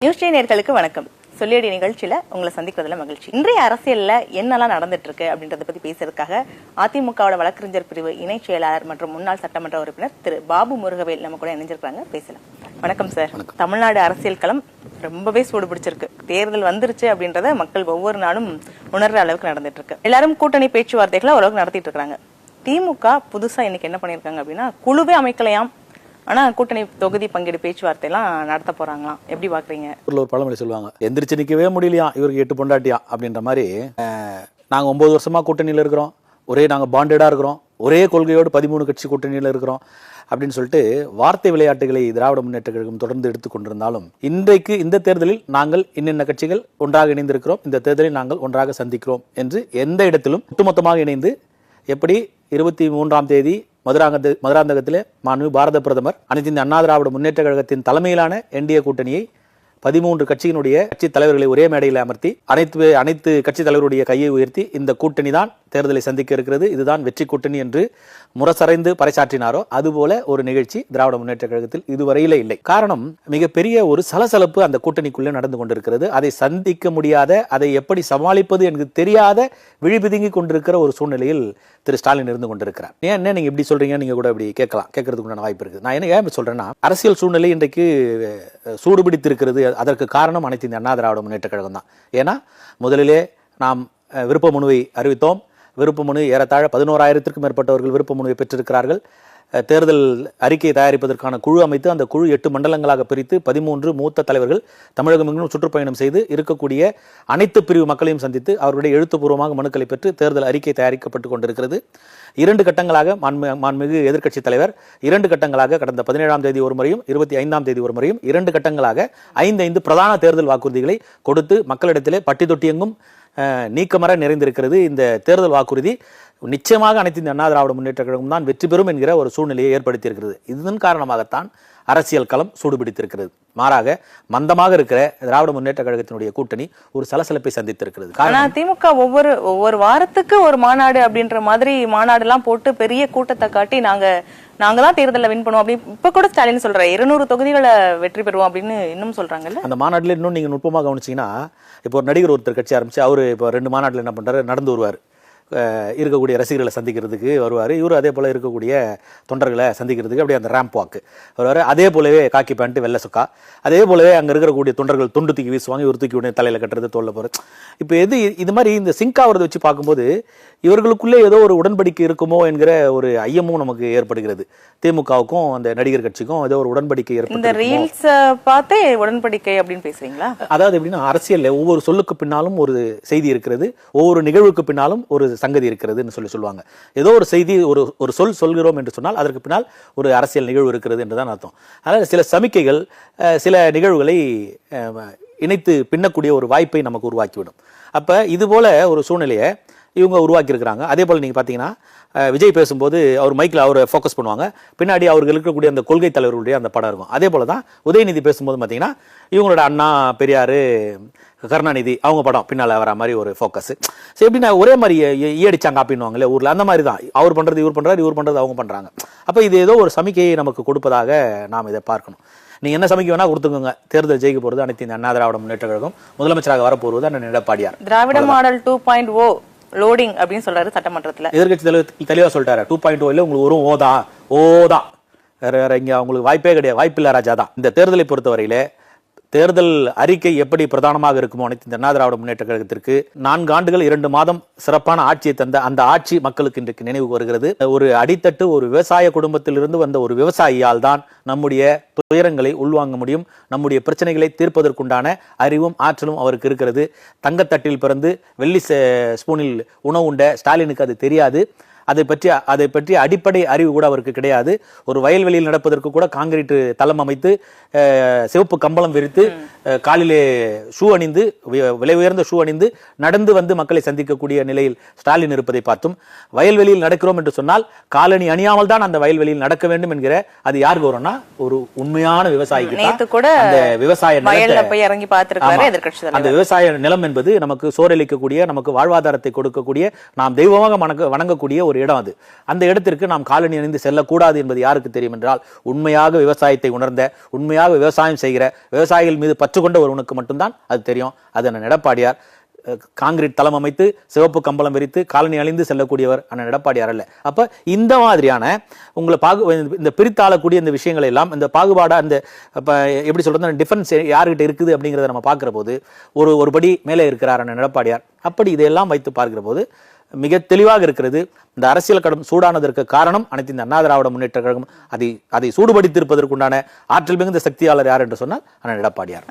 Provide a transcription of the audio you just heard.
News நேயர்களுக்கு வணக்கம். சொல்லியடி நிகழ்ச்சியில உங்களை சந்திக்கிறதுல மகிழ்ச்சி. இன்றைய அரசியல்ல என்னெல்லாம் நடந்துட்டு இருக்கு அப்படின்றத பத்தி பேசுறதுக்காக அதிமுகவோட வழக்கறிஞர் பிரிவு இணை செயலாளர் மற்றும் முன்னாள் சட்டமன்ற உறுப்பினர் திரு பாபு முருகவேல் நம்ம கூட இணைஞ்சிருக்காங்க. பேசலாம். வணக்கம் சார். தமிழ்நாடு அரசியல் களம் ரொம்பவே சூடு பிடிச்சிருக்கு. தேர்தல் வந்துருச்சு அப்படின்றத மக்கள் ஒவ்வொரு நாளும் உணர்ற அளவுக்கு நடந்துட்டு இருக்கு. எல்லாரும் கூட்டணி பேச்சுவார்த்தைகளை ஓரளவுக்கு நடத்திட்டு இருக்காங்க. திமுக புதுசா இன்னைக்கு என்ன பண்ணிருக்காங்க அப்படின்னா, குழுவே அமைக்கலையாம், ஆனா கூட்டணி தொகுதி பங்கீடு பேச்சுவார்த்தை எல்லாம் நடத்த போறாங்களாம். எப்படி பாக்குறீங்க? ஒரு பழமொழி சொல்லுவாங்க, எந்திரிச்சு நிக்கவே முடியலையா இவருக்கு 8 பொண்டாட்டியா அப்படின்ற மாதிரி. நாங்க 9 வருஷமா கூட்டணியில இருக்கிறோம், நாங்க பாண்டடா இருக்கிறோம், ஒரே கொள்கையோடு 13 கட்சி கூட்டணியில இருக்கிறோம் அப்படின்னு சொல்லிட்டு வார்த்தை விளையாட்டுகளை திராவிட முன்னேற்ற கழகம் தொடர்ந்து எடுத்துக் கொண்டிருந்தாலும், இன்றைக்கு இந்த தேர்தலில் நாங்கள் இன்னென்ன கட்சிகள் ஒன்றாக இணைந்திருக்கிறோம், இந்த தேர்தலில் நாங்கள் ஒன்றாக சந்திக்கிறோம் என்று எந்த இடத்திலும் ஒட்டுமொத்தமாக இணைந்து, எப்படி 23ஆம் தேதி மதுராந்தகத்திலே மாண்புமிகு பாரத பிரதமர் அனைத்து இந்திய அண்ணா திராவிட முன்னேற்ற கழகத்தின் தலைமையிலான என்டிஏ கூட்டணியை 13 கட்சியினுடைய கட்சி தலைவர்களை ஒரே மேடையில் அமர்த்தி அனைத்து கட்சி தலைவருடைய கையை உயர்த்தி இந்த கூட்டணி தான் தேர்தலை சந்திக்க இருக்கிறது, இதுதான் வெற்றி கூட்டணி என்று முரசறைந்து பறைசாற்றினாரோ அதுபோல ஒரு நிகழ்ச்சி திராவிட முன்னேற்ற கழகத்தில் இதுவரையிலே இல்லை. காரணம், மிகப்பெரிய ஒரு சலசலப்பு அந்த கூட்டணிக்குள்ளே நடந்து கொண்டிருக்கிறது. அதை சந்திக்க முடியாத, அதை எப்படி சமாளிப்பது என்று தெரியாத விழிபிதுங்கி கொண்டிருக்கிற ஒரு சூழ்நிலையில் திரு ஸ்டாலின் இருந்து கொண்டிருக்கிறார். என்ன நீங்க இப்படி சொல்றீங்க, நீங்க கூட இப்படி கேட்கறதுக்கு உண்டான வாய்ப்பு இருக்கு. நான் ஏன் சொல்றேன்னா, அரசியல் சூழ்நிலை இன்றைக்கு சூடுபிடித்திருக்கிறது. அதற்கு காரணம் அனைத்து இந்திய அண்ணா திராவிட முன்னேற்ற கழகம் தான். ஏன்னா முதலிலே நாம் விருப்ப மனுவை அறிவித்தோம். விருப்ப மனு ஏறத்தாழ 11,000க்கும் மேற்பட்டவர்கள் விருப்ப மனுவை பெற்றிருக்கிறார்கள். தேர்தல் அறிக்கையை தயாரிப்பதற்கான குழு அமைத்து அந்த குழு 8 மண்டலங்களாக பிரித்து 13 மூத்த தலைவர்கள் தமிழகம் எங்கும் சுற்றுப்பயணம் செய்து இருக்கக்கூடிய அனைத்து பிரிவு மக்களையும் சந்தித்து அவர்களுடைய எழுத்துப்பூர்வமாக மனுக்களை பெற்று தேர்தல் அறிக்கை தயாரிக்கப்பட்டுக் கொண்டிருக்கிறது. 2 கட்டங்களாக மாண்புமிகு எதிர்க்கட்சி தலைவர் 2 கட்டங்களாக கடந்த 17ஆம் தேதி ஒரு முறையும் 25ஆம் தேதி ஒரு முறையும் 2 கட்டங்களாக 5 பிரதான தேர்தல் வாக்குறுதிகளை கொடுத்து மக்களிடத்திலே பட்டி தொட்டியெங்கும் நீக்கமர நிறைந்திருக்கிறது. இந்த தேர்தல் வாக்குறுதி நிச்சயமாக அனைத்து இந்திய அண்ணா திராவிட முன்னேற்ற கழகம் தான் வெற்றி பெறும் என்கிற ஒரு சூழ்நிலையை ஏற்படுத்தியிருக்கிறது. இதன் காரணமாகத்தான் அரசியல் களம் சூடுபிடித்திருக்கிறது. மாறாக மந்தமாக இருக்கிற திராவிட முன்னேற்ற கழகத்தினுடைய கூட்டணி ஒரு சலசலப்பை சந்தித்திருக்கிறது. திமுக ஒவ்வொரு வாரத்துக்கு ஒரு மாநாடு அப்படின்ற மாதிரி மாநாடு எல்லாம் போட்டு பெரிய கூட்டத்தை காட்டி நாங்க தான் தேர்தலில் வின் பண்ணுவோம் அப்படி இப்ப கூட ஸ்டாலின் சொல்ற 200 தொகுதிகளை வெற்றி பெறுவோம் அப்படின்னு இன்னும் சொல்றாங்கல்ல. அந்த மாநாட்டில் இன்னும் நீங்க நுட்பமாக கவனிச்சீங்கன்னா, இப்போ ஒரு நடிகர் ஒருத்தர் கட்சி ஆரம்பிச்சு அவரு இப்போ 2 மாநாட்டில் என்ன பண்றாரு, நடந்து வருவார், இருக்கக்கூடிய ரசிகர்களை சந்திக்கிறதுக்கு வருவார். இவரு அதே போல இருக்கக்கூடிய தொண்டர்களை சந்திக்கிறதுக்கு அப்படியே அந்த ரேம்ப் வாக்கு வருவார். அதே போலவே காக்கி பேண்ட் வெள்ளை சொக்கா, அதே போலவே அங்கே இருக்கக்கூடிய தொண்டர்கள் தொண்டு தூக்கி வீசுவாங்க, இவர் தூக்கி உடனே தலையில் கட்டுறது, தோல்ல போகிறது. இப்போ இது மாதிரி இந்த சிங்க் ஆகிறத வச்சு பார்க்கும்போது இவர்களுக்குள்ளே ஏதோ ஒரு உடன்படிக்கை இருக்குமோ என்கிற ஒரு ஐயமும் நமக்கு ஏற்படுகிறது. திமுகவுக்கும் அந்த நடிகர் கட்சிக்கும் ஏதோ ஒரு உடன்படிக்கை பார்த்தே உடன்படிக்கை அப்படின்னு பேசுறீங்களா? அதாவது எப்படின்னா, அரசியல் ஒவ்வொரு சொல்லுக்கு பின்னாலும் ஒரு செய்தி இருக்கிறது, ஒவ்வொரு நிகழ்வுக்கு பின்னாலும் ஒரு சங்கதி இருக்கிறதுன்னு சொல்லுவாங்க. ஏதோ ஒரு செய்தி ஒரு சொல்கிறோம் என்று சொன்னால் அதற்கு பின்னால் ஒரு அரசியல் நிகழ்வு இருக்கிறது என்றுதான் அர்த்தம். அதனால் சில சமிக்கைகள் சில நிகழ்வுகளை இணைத்து பின்னக்கூடிய ஒரு வாய்ப்பை நமக்கு உருவாக்கிவிடும். அப்ப இது போல ஒரு சூழ்நிலையை இவங்க உருவாக்கி இருக்கிறாங்க. அதே போல நீங்க பாத்தீங்கன்னா, விஜய் பேசும்போது அவர் மைக்கில் அவரை ஃபோக்கஸ் பண்ணுவாங்க, பின்னாடி அவர்கள் இருக்கக்கூடிய அந்த கொள்கை தலைவர்களுடைய அந்த படம் இருக்கும். அதே போல தான் உதயநிதி பேசும்போது பார்த்தீங்கன்னா இவங்களோட அண்ணா பெரியார் கருணாநிதி அவங்க படம் பின்னால் வர மாதிரி ஒரு ஃபோக்கஸ். சரி, எப்படின்னா ஒரே மாதிரி ஈயடிச்சாங்க அப்படின்னுவாங்களே ஊரில், அந்த மாதிரி தான் அவர் பண்ணுறது இவர் பண்ணுறாரு, இவர் பண்ணுறது அவங்க பண்ணுறாங்க. அப்போ இது ஏதோ ஒரு சமிக்கையை நமக்கு கொடுப்பதாக நாம் இதை பார்க்கணும். நீங்க என்ன சமைக்க வேணா கொடுத்துக்கோங்க, தேர்தல் ஜெயிக்க போறது அனைத்து இந்த அண்ணா திராவிட முன்னேற்ற கழகம், முதலமைச்சராக வரப்போவது அண்ணன் எடப்பாடியார். திராவிட மாடல் 2.0 லோடிங் அப்படின்னு சொல்றாரு சட்டமன்றத்தில். எதிர்கட்சி தலைவர் தெளிவா சொல்லிட்டாரு, 2.0 உங்களுக்கு ஒரு ஓதான் வேற இங்க உங்களுக்கு வாய்ப்பே கிடையாது, வாய்ப்பில்லை ராஜா தான். இந்த தேர்தலை பொறுத்தவரையில தேர்தல் அறிக்கை எப்படி பிரதானமாக இருக்குமோ அனைத்து இந்த அண்ணா திராவிட முன்னேற்ற கழகத்திற்கு 4 ஆண்டுகள் 2 மாதம் சிறப்பான ஆட்சியை தந்த அந்த ஆட்சி மக்களுக்கு இன்றைக்கு நினைவு வருகிறது. ஒரு அடித்தட்டு ஒரு விவசாய குடும்பத்திலிருந்து வந்த ஒரு விவசாயியால் தான் நம்முடைய துயரங்களை உள்வாங்க முடியும், நம்முடைய பிரச்சனைகளை தீர்ப்பதற்குண்டான அறிவும் ஆற்றலும் அவருக்கு இருக்கிறது. தங்கத்தட்டில் பிறந்து வெள்ளி ஸ்பூனில் உணவு உண்ட ஸ்டாலினுக்கு அது தெரியாது. அதை பற்றி அடிப்படை அறிவு கூட அவருக்கு கிடையாது. ஒரு வயல்வெளியில் நடப்பதற்கு கூட காங்கிரீட் தளம் அமைத்து சிவப்பு கம்பளம் விரித்து காலிலே ஷூ அணிந்து விலை உயர்ந்த ஷூ அணிந்து நடந்து வந்து மக்களை சந்திக்கக்கூடிய நிலையில் ஸ்டாலின் இருப்பதை பார்த்தும், வயல்வெளியில் நடக்கிறோம் என்று சொன்னால் காலணி அணியாமல் தான் அந்த வயல்வெளியில் நடக்க வேண்டும் என்கிற அது யாருக்கு வரும்னா ஒரு உண்மையான விவசாயிக்கு. அந்த விவசாய அந்த விவசாய நிலம் என்பது நமக்கு சோறளிக்கக்கூடிய, நமக்கு வாழ்வாதாரத்தை கொடுக்கக்கூடிய, நாம் தெய்வமாக வணங்கக்கூடிய ஒரு இடம் அது. அந்த இடத்திற்கு நாம் காலணி அணிந்து செல்லக்கூடாது என்பது யாருக்கு தெரியும் என்றால், உண்மையாக விவசாயத்தை உணர்ந்த, உண்மையாக விவசாயம் செய்கிற, விவசாயிகள் மீது பற்று கொண்ட ஒருவனுக்கு மட்டும்தான் அது தெரியும். அது அண்ணன் எடப்பாடியார். காங்கிரீட் தளம் அமைத்து சிவப்பு கம்பளம் விரித்து காலனி அழிந்து செல்லக்கூடியவர் அண்ணன் எடப்பாடியார் அல்ல. அப்ப இந்த மாதிரியான உங்களை இந்த பிரித்தாளக்கூடிய இந்த விஷயங்களை எல்லாம், இந்த பாகுபாடா இந்த எப்படி சொல்றது, டிஃபரன்ஸ் யாருக்கிட்ட இருக்குது அப்படிங்கிறத நம்ம பார்க்கிற போது ஒரு படி மேலே இருக்கிறார் அண்ணன் எடப்பாடியார். அப்படி இதையெல்லாம் வைத்து பார்க்கிற போது மிக தெளிவாக இருக்கிறது. இந்த அரசியல் கடும் சூடானதற்கு காரணம் அனைத்து இந்த அண்ணா திராவிட முன்னேற்ற கழகம். அதை சூடுபடுத்தியிருப்பதற்குண்டான ஆற்றல் மிகுந்த சக்தியாளர் யார் என்று சொன்னால் அண்ணன் எடப்பாடியார்.